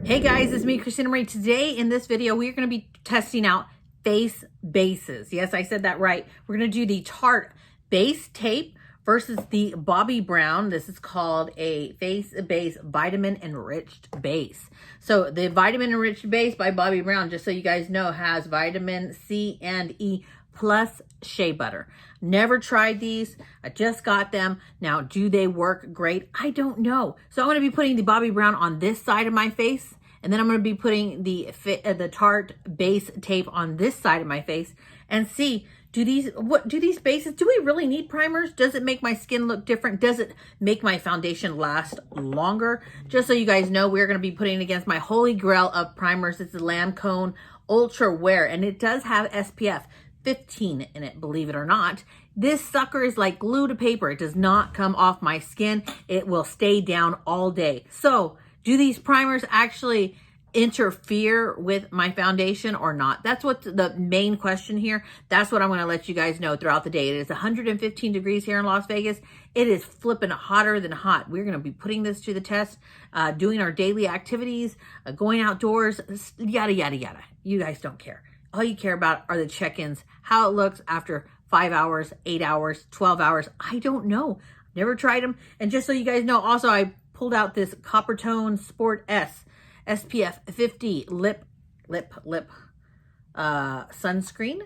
Hey guys, it's me, Christina Marie. Today in this video, we're going to be testing out face bases. Yes, I said that right. We're going to do the Tarte base tape versus the Bobbi Brown. This is called a face base vitamin enriched base. So the vitamin enriched base by Bobbi Brown, just so you guys know, has vitamin C and E plus shea butter. Never tried these. I just got them. Now, do they work great? I don't know. So I'm going to be putting the Bobbi Brown on this side of my face, and then I'm going to be putting the Tarte base tape on this side of my face and see, do these bases, do we really need primers? Does it make my skin look different? Does it make my foundation last longer? Just so you guys know, we're going to be putting it against my holy grail of primers. It's the Lancome Ultra Wear, and it does have SPF 15 in it, believe it or not. This sucker is like glue to paper. It does not come off my skin. It will stay down all day. So do these primers actually interfere with my foundation or not? That's what the main question here. That's what I'm going to let you guys know throughout the day. It is 115 degrees here in Las Vegas. It is flipping hotter than hot. We're going to be putting this to the test, doing our daily activities, going outdoors, yada, yada, yada. You guys don't care. All you care about are the check-ins, how it looks after 5 hours, 8 hours, 12 hours. I don't know. Never tried them. And just so you guys know, also I pulled out this Coppertone Sport S SPF 50 lip sunscreen.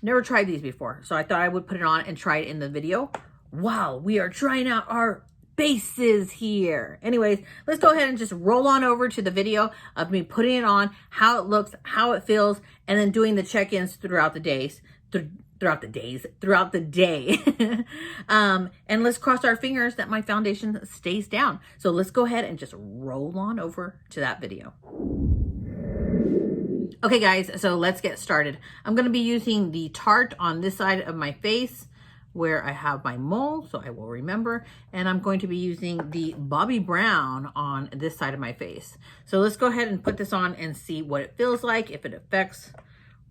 Never tried these before, so I thought I would put it on and try it in the video. Wow, we are trying out our bases here. Anyways, let's go ahead and just roll on over to the video of me putting it on, how it looks, how it feels, and then doing the check-ins throughout the days. Throughout the day. And let's cross our fingers that my foundation stays down. So let's go ahead and just roll on over to that video. Okay guys, so let's get started. I'm going to be using the Tarte on this side of my face where I have my mole, so I will remember. And I'm going to be using the Bobbi Brown on this side of my face. So let's go ahead and put this on and see what it feels like, if it affects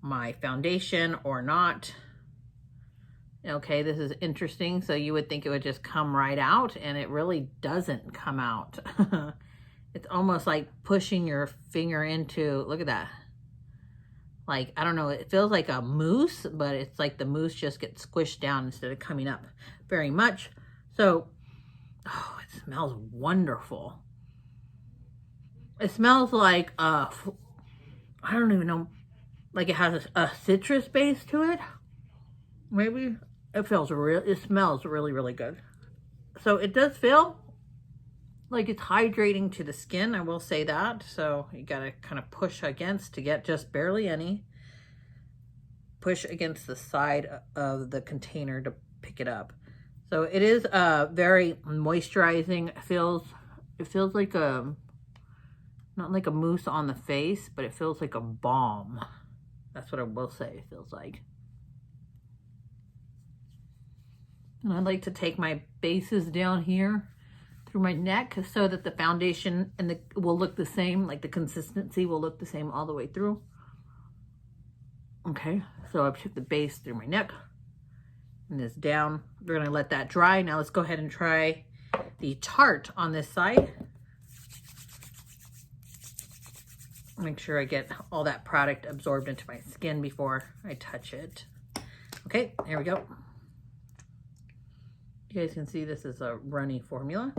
my foundation or not. Okay, this is interesting. So you would think it would just come right out, and it really doesn't come out. It's almost like pushing your finger into, look at that. Like, I don't know, it feels like a mousse, but it's like the mousse just gets squished down instead of coming up very much. So, oh, it smells wonderful. It smells like, I don't even know, like it has a citrus base to it. Maybe. It smells really, really good. So it does feel like it's hydrating to the skin, I will say that. So you gotta kind of push against to get just barely any. Push against the side of the container to pick it up. So it is very moisturizing. It feels like not like a mousse on the face, but it feels like a balm. That's what I will say it feels like. And I like to take my bases down here through my neck so that the foundation and will look the same, like the consistency will look the same all the way through. Okay, so I've took the base through my neck and this down. We're gonna let that dry. Now let's go ahead and try the Tarte on this side. Make sure I get all that product absorbed into my skin before I touch it. Okay, here we go. You guys can see this is a runny formula.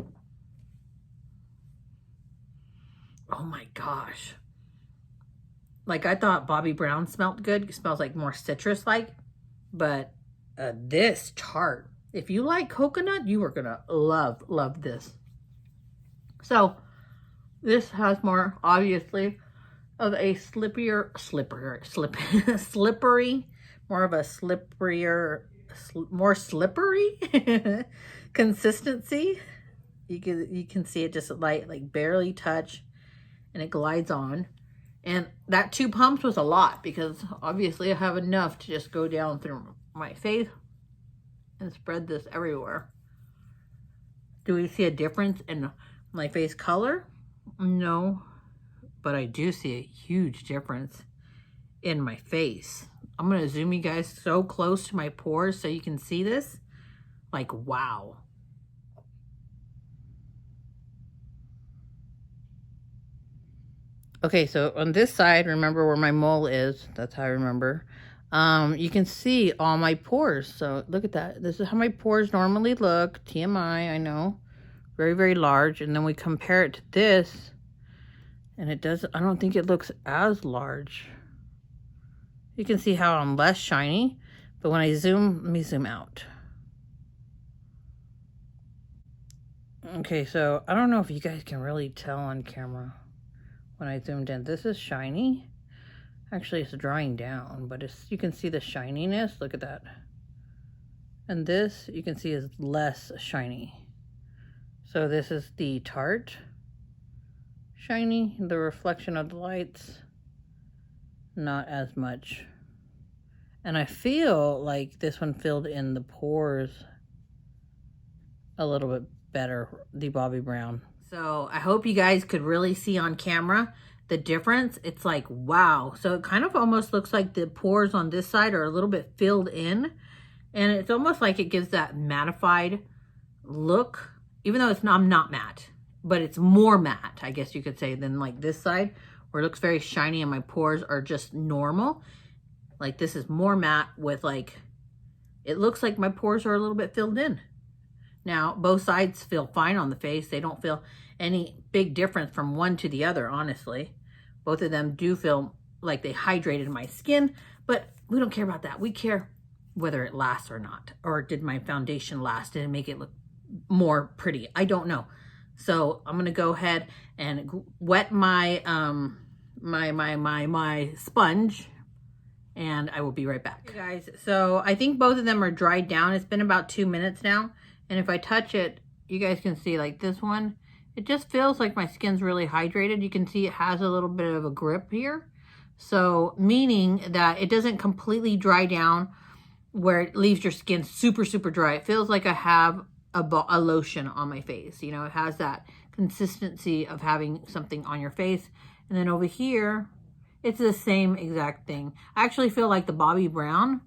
Oh my gosh. Like, I thought Bobbi Brown smelled good. It smells like more citrus-like. But this Tarte, if you like coconut, you are going to love this. So, this has more, obviously, of a slippery, more of a slipperier, more slippery consistency. You can see it just like barely touch, and it glides on. And that 2 pumps was a lot because obviously I have enough to just go down through my face and spread this everywhere. Do we see a difference in my face color? No, but I do see a huge difference in my face. I'm going to zoom you guys so close to my pores so you can see this. Like, wow. Okay, so on this side, remember where my mole is. That's how I remember. You can see all my pores. So look at that. This is how my pores normally look. TMI, I know. Very, very large. And then we compare it to this. And it doesn't, I don't think it looks as large. You can see how I'm less shiny. But when I zoom, let me zoom out. Okay, so I don't know if you guys can really tell on camera when I zoomed in. This is shiny. Actually, it's drying down, but you can see the shininess. Look at that. And this, you can see, is less shiny. So this is the Tarte shiny. The reflection of the lights, not as much. And I feel like this one filled in the pores a little bit better, the Bobbi Brown. So I hope you guys could really see on camera the difference. It's like, wow. So it kind of almost looks like the pores on this side are a little bit filled in. And it's almost like it gives that mattified look, even though it's not, I'm not matte, but it's more matte, I guess you could say, than like this side, where it looks very shiny and my pores are just normal. Like this is more matte with like, it looks like my pores are a little bit filled in. Now, both sides feel fine on the face. They don't feel any big difference from one to the other, honestly. Both of them do feel like they hydrated my skin, but we don't care about that. We care whether it lasts or not. Or did my foundation last? Did it make it look more pretty? I don't know. So I'm going to go ahead and wet my my sponge, and I will be right back. Okay, guys, so I think both of them are dried down. It's been about 2 minutes now. And if I touch it, you guys can see like this one, it just feels like my skin's really hydrated. You can see it has a little bit of a grip here. So meaning that it doesn't completely dry down where it leaves your skin super, super dry. It feels like I have a lotion on my face. You know, it has that consistency of having something on your face. And then over here, it's the same exact thing. I actually feel like the Bobbi Brown,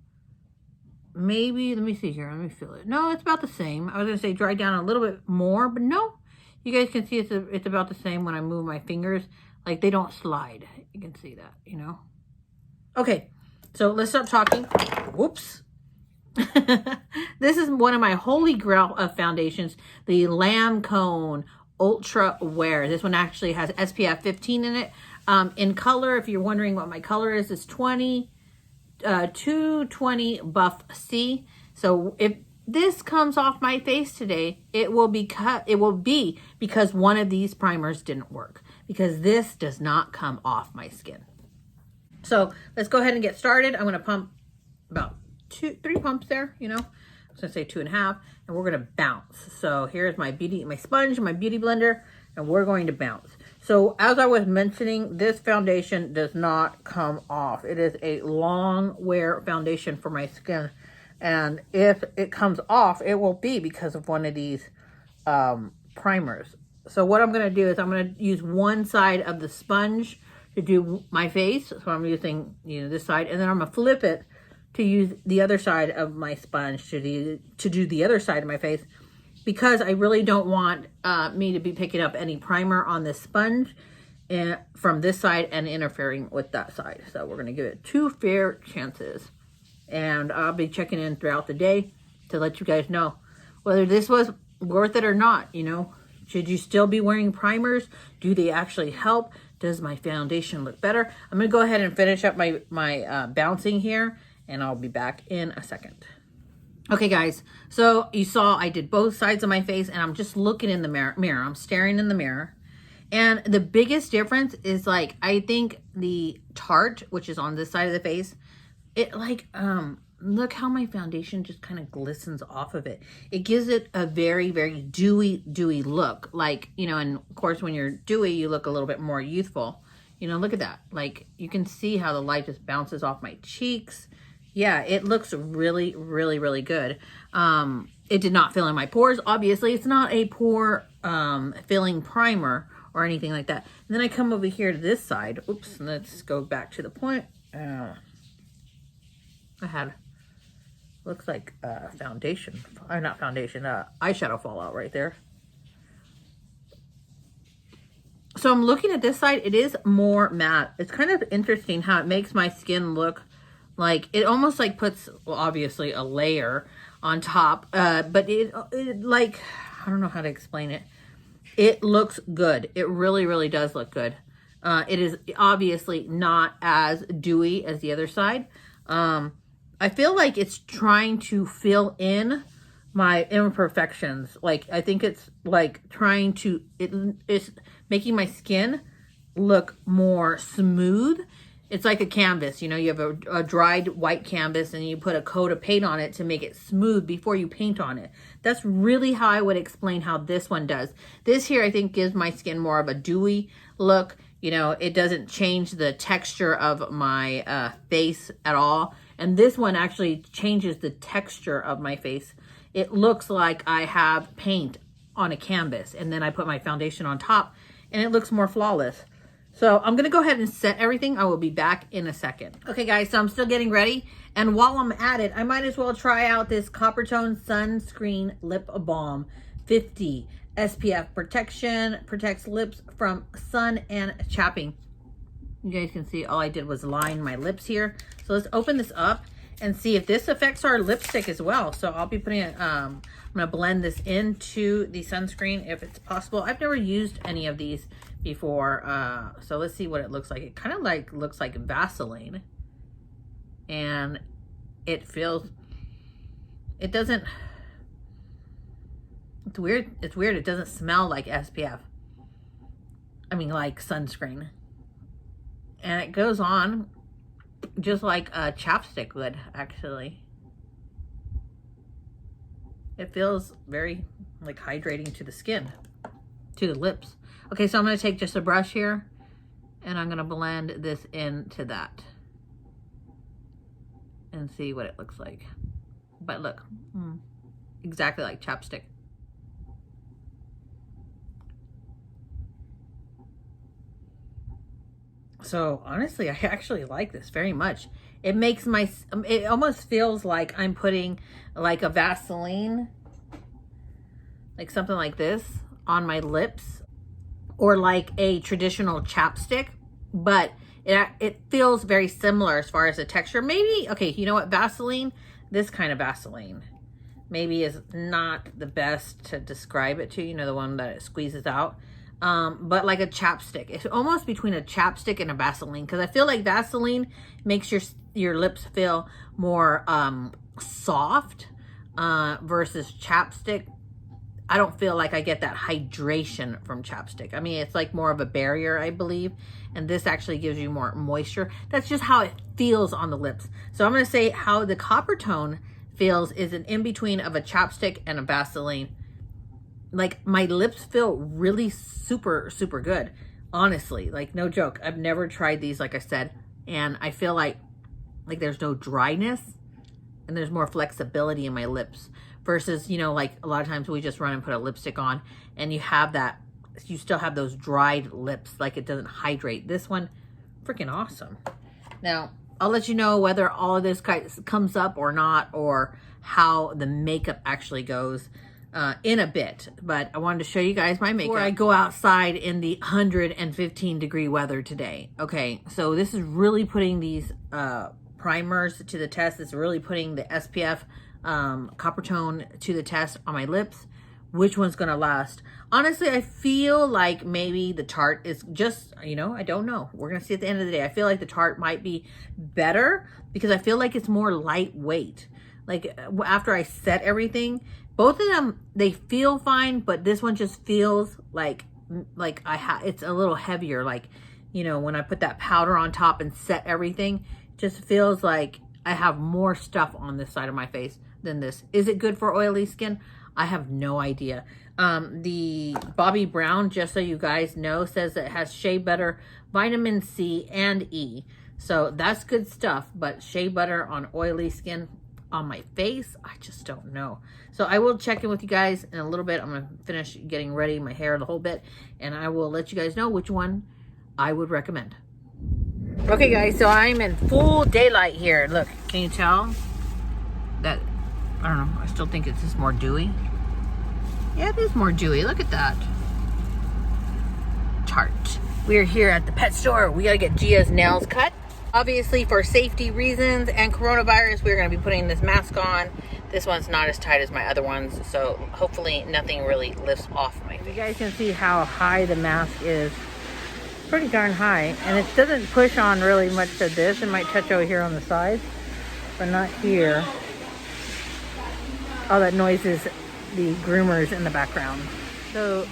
maybe, let me see here, let me feel it. No, it's about the same. I was gonna say dry down a little bit more, but no. You guys can see it's about the same when I move my fingers. Like they don't slide. You can see that, you know. Okay, so let's stop talking. Whoops. This is one of my holy grail of foundations, the Lancome Ultra Wear. This one actually has SPF 15 in it. In color, if you're wondering what my color is, it's 220 Buff C. So if this comes off my face today, it will be because one of these primers didn't work, because this does not come off my skin. So let's go ahead and get started. I'm going to pump about 3 pumps there, you know. I was going to say 2.5, and we're going to bounce. So here's my sponge, my beauty blender, and we're going to bounce. So as I was mentioning, this foundation does not come off. It is a long wear foundation for my skin. And if it comes off, it will be because of one of these primers. So what I'm going to do is I'm going to use one side of the sponge to do my face. So I'm using, you know, this side, and then I'm going to flip it to use the other side of my sponge to do the other side of my face, because I really don't want me to be picking up any primer on this sponge from this side and interfering with that side. So we're going to give it 2 fair chances. And I'll be checking in throughout the day to let you guys know whether this was worth it or not. You know, should you still be wearing primers? Do they actually help? Does my foundation look better? I'm going to go ahead and finish up my bouncing here, and I'll be back in a second. Okay, guys, so you saw I did both sides of my face, and I'm just looking in the mirror. I'm staring in the mirror. And the biggest difference is, like, I think the Tarte, which is on this side of the face, it like, look how my foundation just kind of glistens off of it. It gives it a very, very dewy look. Like, you know, and of course when you're dewy, you look a little bit more youthful. You know, look at that. Like, you can see how the light just bounces off my cheeks. Yeah, it looks really, really, really good. It did not fill in my pores. Obviously, it's not a pore filling primer or anything like that. And then I come over here to this side. Oops, let's go back to the point. I had, looks like foundation, or not foundation, eyeshadow fallout right there. So So I'm looking at this side. It is more matte. It's kind of interesting how it makes my skin look like, it almost like puts, well, obviously a layer on top, but it like, I don't know how to explain it. It looks good. It really, really does look good. It is obviously not as dewy as the other side. I feel like it's trying to fill in my imperfections. Like, I think it's like trying to, it's making my skin look more smooth. It's like a canvas, you know, you have a dried white canvas and you put a coat of paint on it to make it smooth before you paint on it. That's really how I would explain how this one does. This here, I think, gives my skin more of a dewy look. You know, it doesn't change the texture of my face at all. And this one actually changes the texture of my face. It looks like I have paint on a canvas and then I put my foundation on top and it looks more flawless. So I'm going to go ahead and set everything. I will be back in a second. Okay, guys, so I'm still getting ready. And while I'm at it, I might as well try out this Coppertone Sunscreen Lip Balm 50 SPF protection. Protects lips from sun and chapping. You guys can see all I did was line my lips here. So let's open this up and see if this affects our lipstick as well. So I'll be putting it, I'm going to blend this into the sunscreen if it's possible. I've never used any of these before, so let's see what it looks like. It kind of like looks like Vaseline, and it feels, it doesn't, it's weird, it doesn't smell like SPF, I mean like sunscreen, and it goes on just like a chapstick would actually. It feels very like hydrating to the skin, to the lips. Okay, so I'm going to take just a brush here and I'm going to blend this into that and see what it looks like. But look, exactly like chapstick. So honestly, I actually like this very much. It makes my, it almost feels like I'm putting like a Vaseline, like something like this on my lips, or like a traditional chapstick, but it feels very similar as far as the texture. Maybe, okay, you know what, Vaseline, this kind of Vaseline maybe is not the best to describe it to, you know, the one that it squeezes out. But like a chapstick, it's almost between a chapstick and a Vaseline, because I feel like Vaseline makes your lips feel more soft, versus chapstick. I don't feel like I get that hydration from chapstick. I mean, it's like more of a barrier, I believe, and this actually gives you more moisture. That's just how it feels on the lips. So I'm going to say how the Coppertone feels is an in-between of a chapstick and a Vaseline. Like, my lips feel really super, super good, honestly. Like, no joke. I've never tried these, like I said, and I feel like there's no dryness and there's more flexibility in my lips versus, you know, like a lot of times we just run and put a lipstick on and you have that, you still have those dried lips, like it doesn't hydrate. This one, freaking awesome. Now, I'll let you know whether all of this comes up or not, or how the makeup actually goes in a bit. But I wanted to show you guys my makeup before I go outside in the 115-degree weather today. Okay, so this is really putting these primers to the test. It's really putting the SPF Coppertone to the test on my lips. Which one's gonna last? Honestly, I feel like maybe the Tarte is just, you know, I don't know. We're gonna see at the end of the day. I feel like the Tarte might be better because I feel like it's more lightweight. Like, after I set everything, both of them, they feel fine, but this one just feels like it's a little heavier. Like, you know, when I put that powder on top and set everything, it just feels like I have more stuff on this side of my face than this. Is it good for oily skin? I have no idea. The Bobbi Brown, just so you guys know, says it has shea butter, vitamin C, and E. So that's good stuff, but shea butter on oily skin on my face, I just don't know. So I will check in with you guys in a little bit. I'm going to finish getting ready, my hair, the whole bit, and I will let you guys know which one I would recommend. Okay, guys, so I'm in full daylight here. Look, can you tell that? I don't know. I still think it's just more dewy. Yeah, it is more dewy. Look at that. Tarte. We're here at the pet store. We gotta get Gia's nails cut. Obviously, for safety reasons and coronavirus, we're gonna be putting this mask on. This one's not as tight as my other ones, so hopefully nothing really lifts off my face. You guys can see how high the mask is. Pretty darn high, and it doesn't push on really much to this. It might touch over here on the sides, but not here. All that noise is the groomers in the background. So,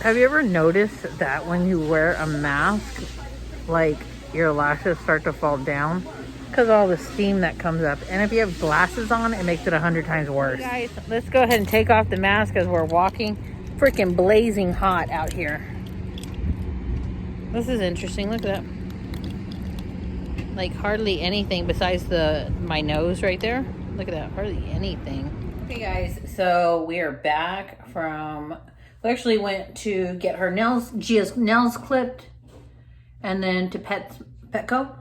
have you ever noticed that when you wear a mask, like your lashes start to fall down? Because all the steam that comes up. And if you have glasses on, it makes it 100 times worse. Hey guys, let's go ahead and take off the mask as we're walking. Freaking blazing hot out here. This is interesting. Look at that. Like hardly anything besides my nose right there. Look at that. Hardly anything. Okay guys, so we are back from... We actually went to get her nails, Gia's nails clipped, and then to Petco.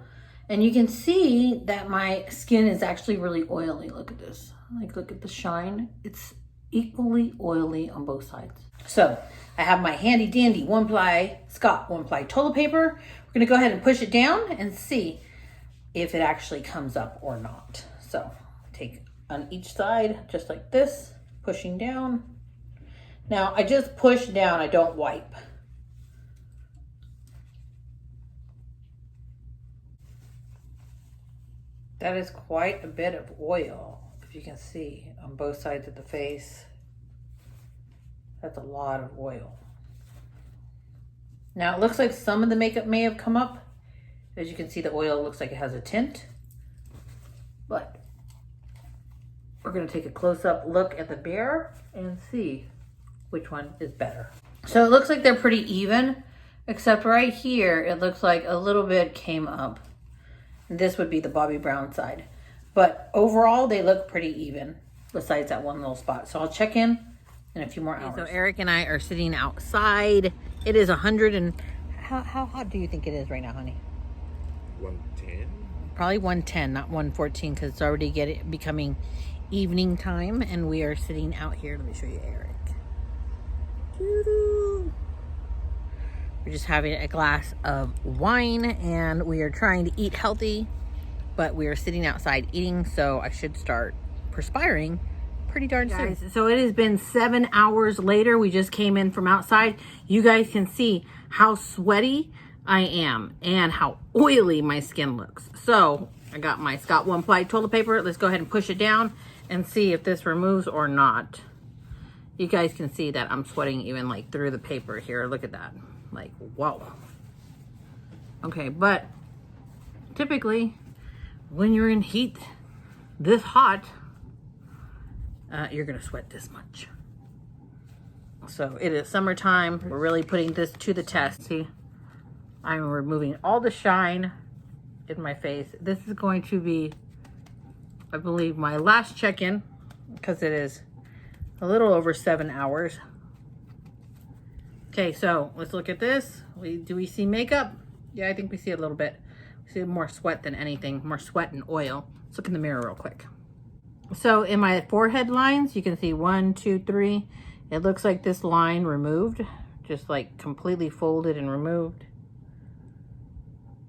And you can see that my skin is actually really oily. Look at this. Like, look at the shine. It's equally oily on both sides. So I have my handy dandy Scott one ply toilet paper. We're gonna go ahead and push it down and see if it actually comes up or not. So take on each side, just like this, pushing down. Now I just push down, I don't wipe. That is quite a bit of oil, if you can see, on both sides of the face. That's a lot of oil. Now it looks like some of the makeup may have come up. As you can see, the oil looks like it has a tint. But we're gonna take a close-up look at the bear and see which one is better. So it looks like they're pretty even, except right here, it looks like a little bit came up. This would be the Bobbi Brown side. But overall, they look pretty even, besides that one little spot. So I'll check in a few more hours. So Eric and I are sitting outside. It is 100 and... How hot do you think it is right now, honey? 110? Probably 110, not 114, because it's already becoming evening time. And we are sitting out here. Let me show you Eric. Doo-doo. We're just having a glass of wine and we are trying to eat healthy, but we are sitting outside eating, so I should start perspiring pretty darn soon. So it has been 7 hours later. We just came in from outside. You guys can see how sweaty I am and how oily my skin looks. So I got my Scott one ply toilet paper. Let's go ahead and push it down and see if this removes or not. You guys can see that I'm sweating even like through the paper here. Look at that. Like, whoa. Okay, but typically when you're in heat this hot, you're gonna sweat this much. So it is summertime. We're really putting this to the test. See, I'm removing all the shine in my face. This is going to be, I believe, my last check-in, because it is a little over 7 hours. Okay, so let's look at this. Do we see makeup? Yeah, I think we see a little bit. We see more sweat than anything, more sweat and oil. Let's look in the mirror real quick. So in my forehead lines, you can see 1, 2, 3. It looks like this line removed, just like completely folded and removed.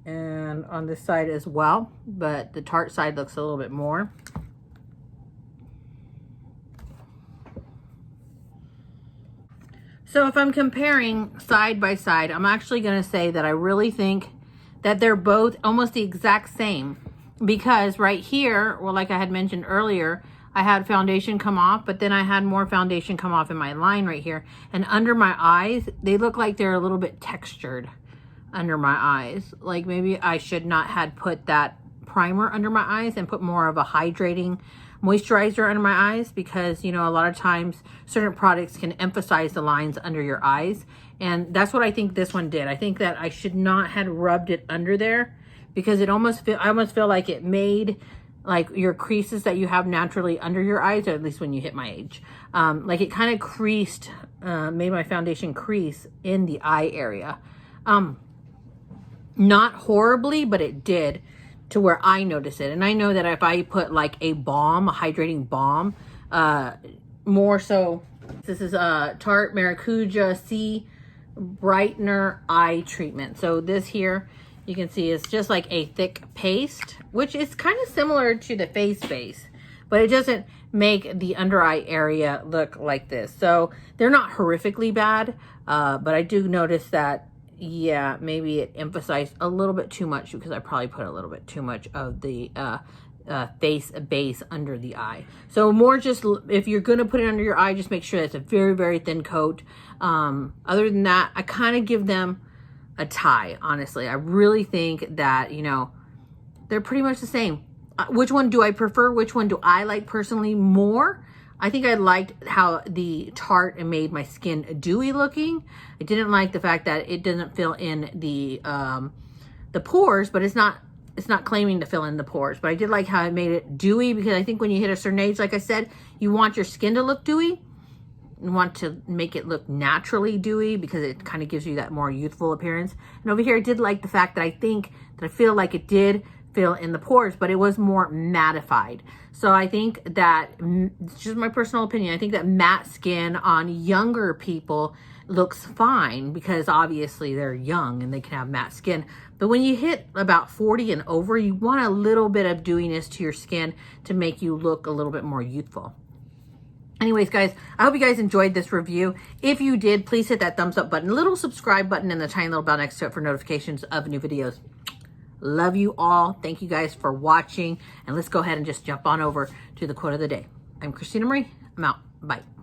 And on this side as well, but the Tarte side looks a little bit more. So if I'm comparing side by side, I'm actually going to say that I really think that they're both almost the exact same. Because right here, well, like I had mentioned earlier, I had foundation come off, but then I had more foundation come off in my line right here. And under my eyes, they look like they're a little bit textured under my eyes. Like maybe I should not had put that primer under my eyes and put more of a hydrating moisturizer under my eyes, because you know a lot of times certain products can emphasize the lines under your eyes, and that's what I think this one did. I think that I should not have rubbed it under there, because I almost feel like it made like your creases that you have naturally under your eyes, or at least when you hit my age, like it kind of creased, made my foundation crease in the eye area. Not horribly, but it did, to where I notice it. And I know that if I put like a balm, a hydrating balm, more so, this is Tarte Maracuja C Brightener eye treatment. So this here, you can see it's just like a thick paste, which is kind of similar to the face base, but it doesn't make the under eye area look like this. So they're not horrifically bad, but I do notice that, yeah, maybe it emphasized a little bit too much because I probably put a little bit too much of the face base under the eye. So more just, if you're going to put it under your eye, just make sure it's a very, very thin coat. Other than that, I kind of give them a tie, honestly. I really think that, you know, they're pretty much the same. Which one do I prefer? Which one do I like personally more? I think I liked how the Tarte made my skin dewy looking. I didn't like the fact that it doesn't fill in the pores, but it's not claiming to fill in the pores. But I did like how it made it dewy, because I think when you hit a certain age, like I said, you want your skin to look dewy. You want to make it look naturally dewy because it kind of gives you that more youthful appearance. And over here, I did like the fact that I feel like it did fill in the pores, but it was more mattified. So I think that, it's just my personal opinion, I think that matte skin on younger people looks fine because obviously they're young and they can have matte skin. But when you hit about 40 and over, you want a little bit of dewiness to your skin to make you look a little bit more youthful. Anyways, guys, I hope you guys enjoyed this review. If you did, please hit that thumbs up button, little subscribe button, and the tiny little bell next to it for notifications of new videos. Love you all. Thank you guys for watching. And let's go ahead and just jump on over to the quote of the day. I'm Christina Marie. I'm out. Bye.